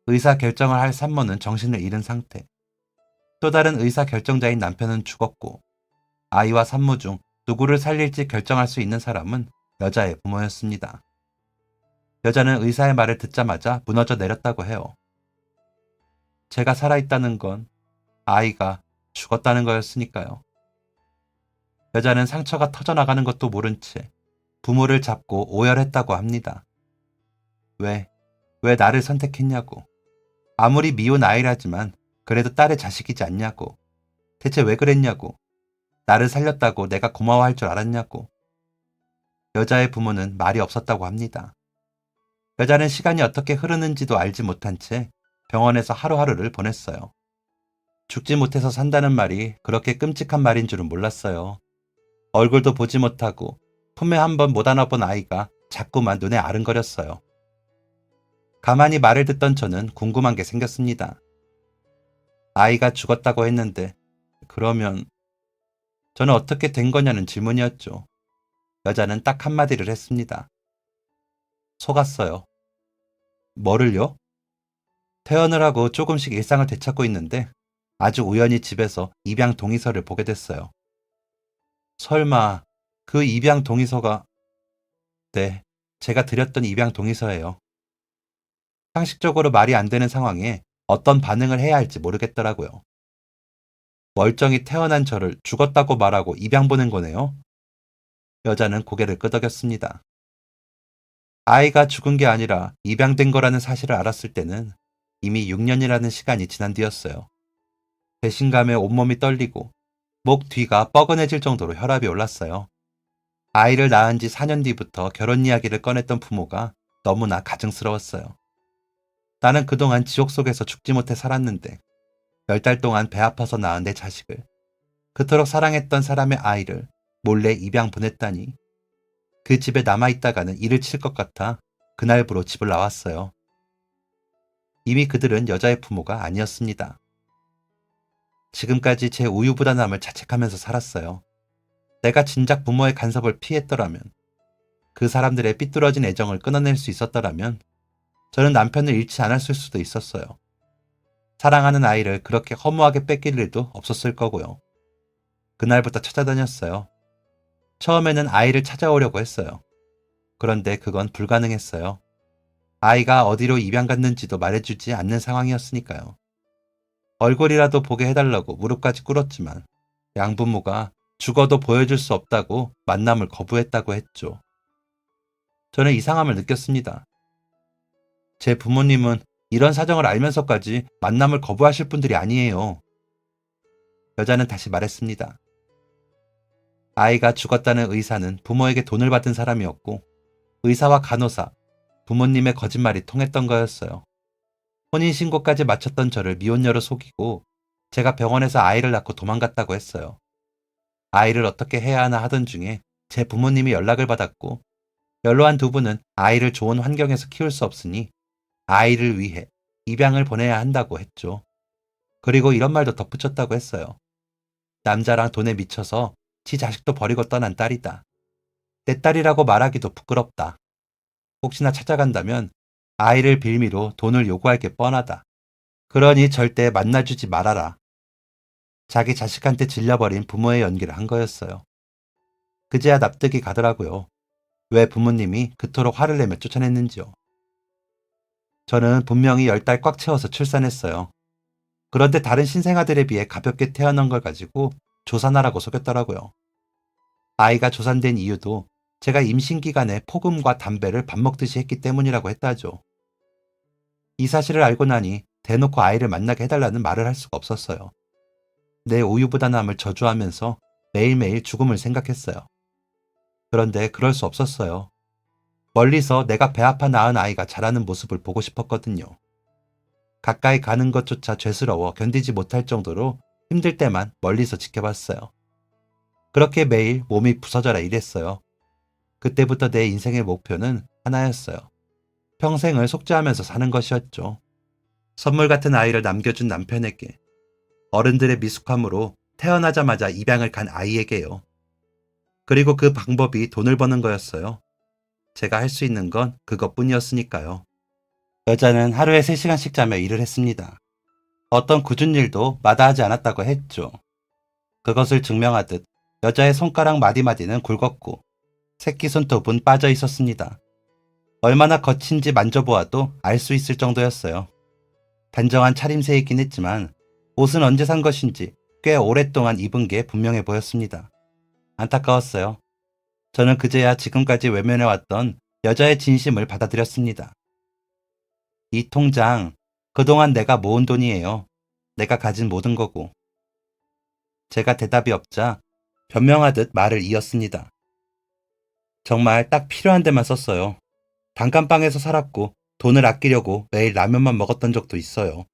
의사 결정을 할 산모는 정신을 잃은 상태. 또 다른 의사 결정자인 남편은 죽었고 아이와 산모 중 누구를 살릴지 결정할 수 있는 사람은 여자의 부모였습니다. 여자는 의사의 말을 듣자마자 무너져 내렸다고 해요. 제가 살아있다는 건 아이가 죽었다는 거였으니까요. 여자는 상처가 터져나가는 것도 모른 채 부모를 잡고 오열했다고 합니다. 왜 나를 선택했냐고. 아무리 미운 아이라지만 그래도 딸의 자식이지 않냐고. 대체 왜 그랬냐고. 나를 살렸다고 내가 고마워할 줄 알았냐고. 여자의 부모는 말이 없었다고 합니다. 여자는 시간이 어떻게 흐르는지도 알지 못한 채 병원에서 하루하루를 보냈어요. 죽지 못해서 산다는 말이 그렇게 끔찍한 말인 줄은 몰랐어요. 얼굴도 보지 못하고 품에 한 번 못 안아본 아이가 자꾸만 눈에 아른거렸어요. 가만히 말을 듣던 저는 궁금한 게 생겼습니다. 아이가 죽었다고 했는데 그러면 저는 어떻게 된 거냐는 질문이었죠. 여자는 딱 한마디를 했습니다. 속았어요. 뭐를요? 퇴원을 하고 조금씩 일상을 되찾고 있는데 아주 우연히 집에서 입양 동의서를 보게 됐어요. 설마 그 입양 동의서가... 네, 제가 드렸던 입양 동의서예요. 상식적으로 말이 안 되는 상황에 어떤 반응을 해야 할지 모르겠더라고요. 멀쩡히 태어난 저를 죽었다고 말하고 입양 보낸 거네요. 여자는 고개를 끄덕였습니다. 아이가 죽은 게 아니라 입양된 거라는 사실을 알았을 때는 이미 6년이라는 시간이 지난 뒤였어요. 배신감에 온몸이 떨리고 목 뒤가 뻐근해질 정도로 혈압이 올랐어요. 아이를 낳은 지 4년 뒤부터 결혼 이야기를 꺼냈던 부모가 너무나 가증스러웠어요. 나는 그동안 지옥 속에서 죽지 못해 살았는데 10달 동안 배 아파서 낳은 내 자식을, 그토록 사랑했던 사람의 아이를 몰래 입양 보냈다니. 그 집에 남아있다가는 일을 칠 것 같아 그날부로 집을 나왔어요. 이미 그들은 여자의 부모가 아니었습니다. 지금까지 제 우유부단함을 자책하면서 살았어요. 내가 진작 부모의 간섭을 피했더라면, 그 사람들의 삐뚤어진 애정을 끊어낼 수 있었더라면 저는 남편을 잃지 않았을 수도 있었어요. 사랑하는 아이를 그렇게 허무하게 뺏길 일도 없었을 거고요. 그날부터 찾아다녔어요. 처음에는 아이를 찾아오려고 했어요. 그런데 그건 불가능했어요. 아이가 어디로 입양 갔는지도 말해주지 않는 상황이었으니까요. 얼굴이라도 보게 해달라고 무릎까지 꿇었지만 양부모가 죽어도 보여줄 수 없다고 만남을 거부했다고 했죠. 저는 이상함을 느꼈습니다. 제 부모님은 이런 사정을 알면서까지 만남을 거부하실 분들이 아니에요. 여자는 다시 말했습니다. 아이가 죽었다는 의사는 부모에게 돈을 받은 사람이었고, 의사와 간호사, 부모님의 거짓말이 통했던 거였어요. 혼인신고까지 마쳤던 저를 미혼녀로 속이고 제가 병원에서 아이를 낳고 도망갔다고 했어요. 아이를 어떻게 해야 하나 하던 중에 제 부모님이 연락을 받았고, 연로한 두 분은 아이를 좋은 환경에서 키울 수 없으니 아이를 위해 입양을 보내야 한다고 했죠. 그리고 이런 말도 덧붙였다고 했어요. 남자랑 돈에 미쳐서 지 자식도 버리고 떠난 딸이다. 내 딸이라고 말하기도 부끄럽다. 혹시나 찾아간다면 아이를 빌미로 돈을 요구할 게 뻔하다. 그러니 절대 만나주지 말아라. 자기 자식한테 질려버린 부모의 연기를 한 거였어요. 그제야 납득이 가더라고요. 왜 부모님이 그토록 화를 내며 쫓아냈는지요. 저는 분명히 10달 꽉 채워서 출산했어요. 그런데 다른 신생아들에 비해 가볍게 태어난 걸 가지고 조산하라고 속였더라고요. 아이가 조산된 이유도 제가 임신 기간에 폭음과 담배를 밥 먹듯이 했기 때문이라고 했다죠. 이 사실을 알고 나니 대놓고 아이를 만나게 해달라는 말을 할 수가 없었어요. 내 우유부단함을 저주하면서 매일매일 죽음을 생각했어요. 그런데 그럴 수 없었어요. 멀리서 내가 배 아파 낳은 아이가 자라는 모습을 보고 싶었거든요. 가까이 가는 것조차 죄스러워 견디지 못할 정도로 힘들 때만 멀리서 지켜봤어요. 그렇게 매일 몸이 부서져라 일했어요. 그때부터 내 인생의 목표는 하나였어요. 평생을 속죄하면서 사는 것이었죠. 선물 같은 아이를 남겨준 남편에게, 어른들의 미숙함으로 태어나자마자 입양을 간 아이에게요. 그리고 그 방법이 돈을 버는 거였어요. 제가 할 수 있는 건 그것뿐이었으니까요. 여자는 하루에 3시간씩 자며 일을 했습니다. 어떤 굳은 일도 마다하지 않았다고 했죠. 그것을 증명하듯 여자의 손가락 마디마디는 굵었고 새끼손톱은 빠져 있었습니다. 얼마나 거친지 만져보아도 알 수 있을 정도였어요. 단정한 차림새이긴 했지만 옷은 언제 산 것인지 꽤 오랫동안 입은 게 분명해 보였습니다. 안타까웠어요. 저는 그제야 지금까지 외면해왔던 여자의 진심을 받아들였습니다. 이 통장, 그동안 내가 모은 돈이에요. 내가 가진 모든 거고. 제가 대답이 없자 변명하듯 말을 이었습니다. 정말 딱 필요한 데만 썼어요. 단칸방에서 살았고 돈을 아끼려고 매일 라면만 먹었던 적도 있어요.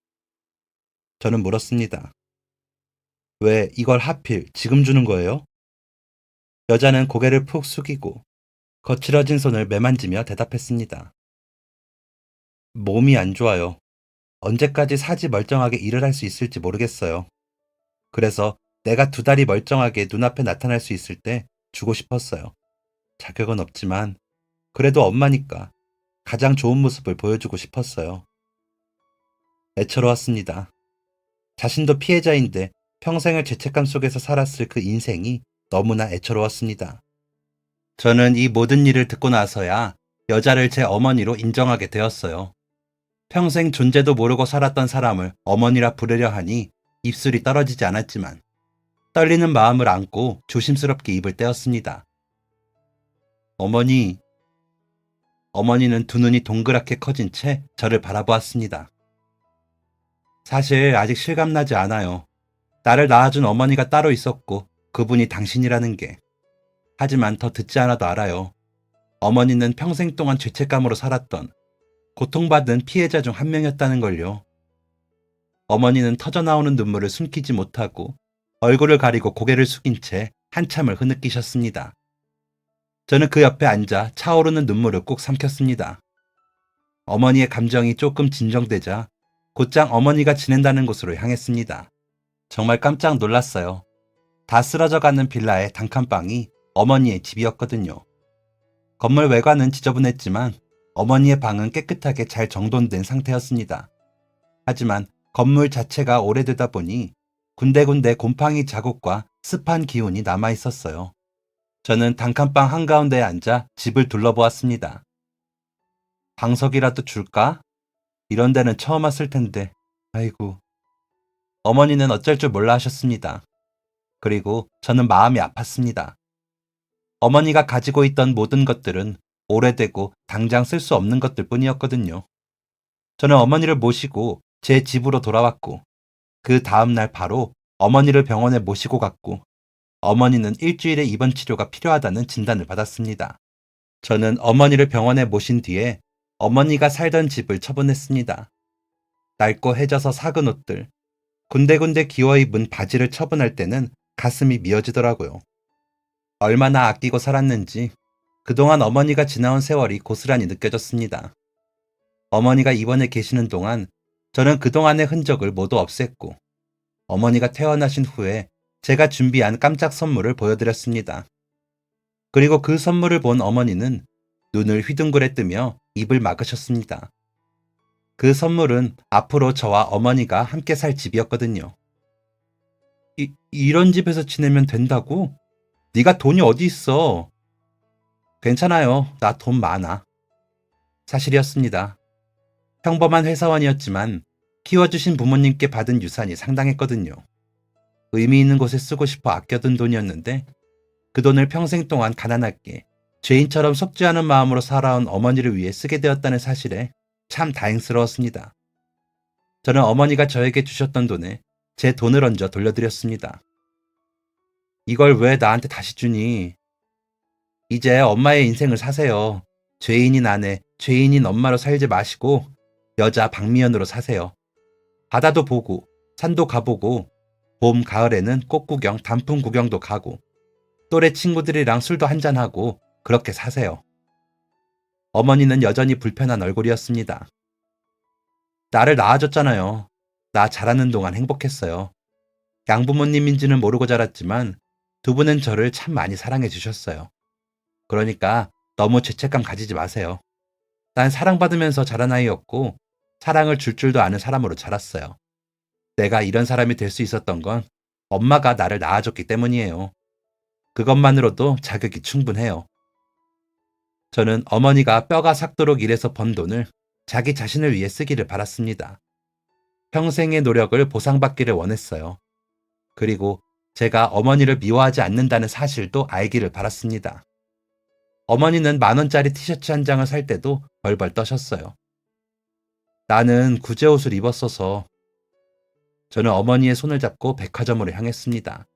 저는 물었습니다. 왜 이걸 하필 지금 주는 거예요? 여자는 고개를 푹 숙이고 거칠어진 손을 매만지며 대답했습니다. 몸이 안 좋아요. 언제까지 사지 멀쩡하게 일을 할 수 있을지 모르겠어요. 그래서 내가 2달이 멀쩡하게 눈앞에 나타날 수 있을 때 주고 싶었어요. 자격은 없지만 그래도 엄마니까 가장 좋은 모습을 보여주고 싶었어요. 애처로웠습니다. 자신도 피해자인데 평생을 죄책감 속에서 살았을 그 인생이 너무나 애처로웠습니다. 저는 이 모든 일을 듣고 나서야 여자를 제 어머니로 인정하게 되었어요. 평생 존재도 모르고 살았던 사람을 어머니라 부르려 하니 입술이 떨어지지 않았지만 떨리는 마음을 안고 조심스럽게 입을 떼었습니다. 어머니. 어머니는 2눈이 동그랗게 커진 채 저를 바라보았습니다. 사실 아직 실감나지 않아요. 나를 낳아준 어머니가 따로 있었고 그분이 당신이라는 게. 하지만 더 듣지 않아도 알아요. 어머니는 평생 동안 죄책감으로 살았던 고통받은 피해자 중 한 명이었다는 걸요. 어머니는 터져나오는 눈물을 숨기지 못하고 얼굴을 가리고 고개를 숙인 채 한참을 흐느끼셨습니다. 저는 그 옆에 앉아 차오르는 눈물을 꾹 삼켰습니다. 어머니의 감정이 조금 진정되자 곧장 어머니가 지낸다는 곳으로 향했습니다. 정말 깜짝 놀랐어요. 다 쓰러져가는 빌라의 단칸방이 어머니의 집이었거든요. 건물 외관은 지저분했지만 어머니의 방은 깨끗하게 잘 정돈된 상태였습니다. 하지만 건물 자체가 오래되다 보니 군데군데 곰팡이 자국과 습한 기운이 남아 있었어요. 저는 단칸방 한가운데에 앉아 집을 둘러보았습니다. 방석이라도 줄까? 이런 데는 처음 왔을 텐데. 아이고. 어머니는 어쩔 줄 몰라 하셨습니다. 그리고 저는 마음이 아팠습니다. 어머니가 가지고 있던 모든 것들은 오래되고 당장 쓸 수 없는 것들 뿐이었거든요. 저는 어머니를 모시고 제 집으로 돌아왔고 그 다음날 바로 어머니를 병원에 모시고 갔고 어머니는 일주일의 입원 치료가 필요하다는 진단을 받았습니다. 저는 어머니를 병원에 모신 뒤에 어머니가 살던 집을 처분했습니다. 낡고 해져서 삭은 옷들, 군데군데 기워 입은 바지를 처분할 때는 가슴이 미어지더라고요. 얼마나 아끼고 살았는지 그동안 어머니가 지나온 세월이 고스란히 느껴졌습니다. 어머니가 입원해 계시는 동안 저는 그동안의 흔적을 모두 없앴고 어머니가 퇴원하신 후에 제가 준비한 깜짝 선물을 보여드렸습니다. 그리고 그 선물을 본 어머니는 눈을 휘둥그레 뜨며 입을 막으셨습니다. 그 선물은 앞으로 저와 어머니가 함께 살 집이었거든요. 이런 집에서 지내면 된다고? 네가 돈이 어디 있어? 괜찮아요. 나 돈 많아. 사실이었습니다. 평범한 회사원이었지만 키워주신 부모님께 받은 유산이 상당했거든요. 의미 있는 곳에 쓰고 싶어 아껴둔 돈이었는데 그 돈을 평생 동안 가난하게 죄인처럼 속지 않은 마음으로 살아온 어머니를 위해 쓰게 되었다는 사실에 참 다행스러웠습니다. 저는 어머니가 저에게 주셨던 돈에 제 돈을 얹어 돌려드렸습니다. 이걸 왜 나한테 다시 주니? 이제 엄마의 인생을 사세요. 죄인인 아내, 죄인인 엄마로 살지 마시고 여자 박미연으로 사세요. 바다도 보고 산도 가보고 봄, 가을에는 꽃 구경, 단풍 구경도 가고 또래 친구들이랑 술도 한잔하고 그렇게 사세요. 어머니는 여전히 불편한 얼굴이었습니다. 나를 낳아줬잖아요. 나 자라는 동안 행복했어요. 양부모님인지는 모르고 자랐지만 2분은 저를 참 많이 사랑해 주셨어요. 그러니까 너무 죄책감 가지지 마세요. 난 사랑받으면서 자란 아이였고 사랑을 줄 줄도 아는 사람으로 자랐어요. 내가 이런 사람이 될 수 있었던 건 엄마가 나를 낳아줬기 때문이에요. 그것만으로도 자격이 충분해요. 저는 어머니가 뼈가 삭도록 일해서 번 돈을 자기 자신을 위해 쓰기를 바랐습니다. 평생의 노력을 보상받기를 원했어요. 그리고 제가 어머니를 미워하지 않는다는 사실도 알기를 바랐습니다. 어머니는 10,000원짜리 티셔츠 한 장을 살 때도 벌벌 떠셨어요. 나는 구제옷을 입었어서. 저는 어머니의 손을 잡고 백화점으로 향했습니다.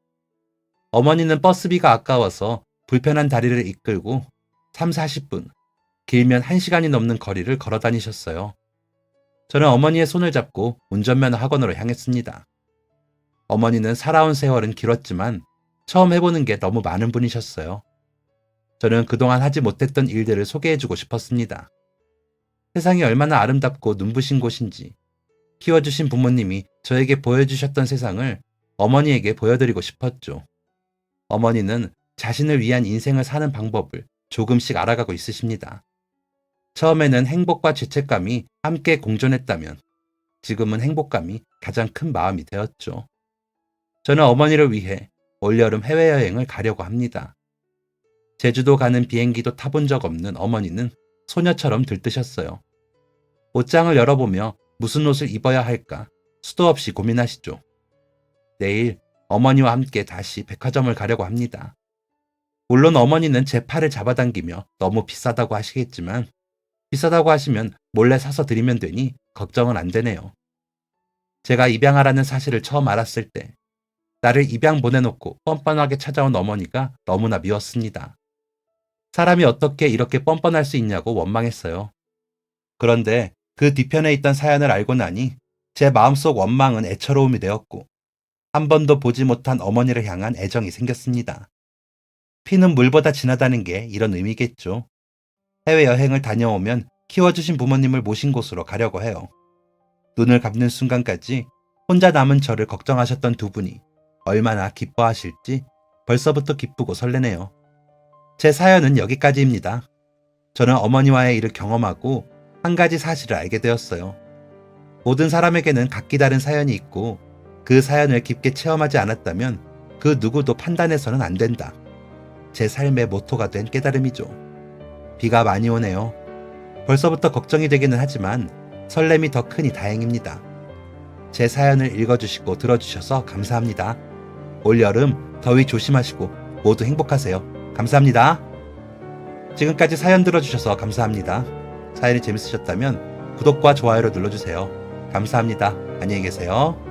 어머니는 버스비가 아까워서 불편한 다리를 이끌고 3, 40분, 길면 1시간이 넘는 거리를 걸어 다니셨어요. 저는 어머니의 손을 잡고 운전면허 학원으로 향했습니다. 어머니는 살아온 세월은 길었지만 처음 해보는 게 너무 많은 분이셨어요. 저는 그동안 하지 못했던 일들을 소개해주고 싶었습니다. 세상이 얼마나 아름답고 눈부신 곳인지, 키워주신 부모님이 저에게 보여주셨던 세상을 어머니에게 보여드리고 싶었죠. 어머니는 자신을 위한 인생을 사는 방법을 조금씩 알아가고 있으십니다. 처음에는 행복과 죄책감이 함께 공존했다면 지금은 행복감이 가장 큰 마음이 되었죠. 저는 어머니를 위해 올여름 해외여행을 가려고 합니다. 제주도 가는 비행기도 타본 적 없는 어머니는 소녀처럼 들뜨셨어요. 옷장을 열어보며 무슨 옷을 입어야 할까 수도 없이 고민하시죠. 내일 어머니와 함께 다시 백화점을 가려고 합니다. 물론 어머니는 제 팔을 잡아당기며 너무 비싸다고 하시겠지만 비싸다고 하시면 몰래 사서 드리면 되니 걱정은 안 되네요. 제가 입양하라는 사실을 처음 알았을 때 나를 입양 보내놓고 뻔뻔하게 찾아온 어머니가 너무나 미웠습니다. 사람이 어떻게 이렇게 뻔뻔할 수 있냐고 원망했어요. 그런데 그 뒤편에 있던 사연을 알고 나니 제 마음속 원망은 애처로움이 되었고 한 번도 보지 못한 어머니를 향한 애정이 생겼습니다. 피는 물보다 진하다는 게 이런 의미겠죠. 해외여행을 다녀오면 키워주신 부모님을 모신 곳으로 가려고 해요. 눈을 감는 순간까지 혼자 남은 저를 걱정하셨던 두 분이 얼마나 기뻐하실지 벌써부터 기쁘고 설레네요. 제 사연은 여기까지입니다. 저는 어머니와의 일을 경험하고 한 가지 사실을 알게 되었어요. 모든 사람에게는 각기 다른 사연이 있고 그 사연을 깊게 체험하지 않았다면 그 누구도 판단해서는 안 된다. 제 삶의 모토가 된 깨달음이죠. 비가 많이 오네요. 벌써부터 걱정이 되기는 하지만 설렘이 더 크니 다행입니다. 제 사연을 읽어주시고 들어주셔서 감사합니다. 올여름 더위 조심하시고 모두 행복하세요. 감사합니다. 지금까지 사연 들어주셔서 감사합니다. 사연이 재밌으셨다면 구독과 좋아요를 눌러주세요. 감사합니다. 안녕히 계세요.